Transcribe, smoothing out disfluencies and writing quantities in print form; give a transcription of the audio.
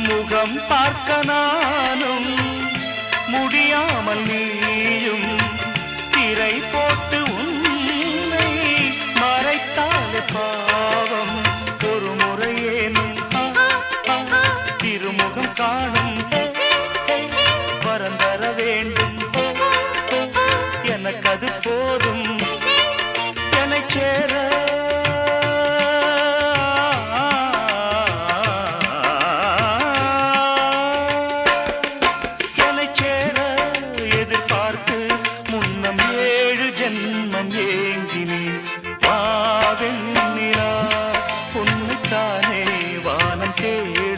முகம் பார்க்க நானும் முடியாமல் நீயும் திரை போட்டு உன்னை மறைத்தாலே பாவம். ஒரு முறையேனும் திருமுகம் காணும் வரம் தர வேண்டும். எனக்கு அது போதும் என்னை சேர. என்னை சேர எதிர்பார்த்து முன்னம் 7 ஜென்மம் ஏங்கினேன். வாவெண்ணிலா உன்னைத்தானே வானம் தேடி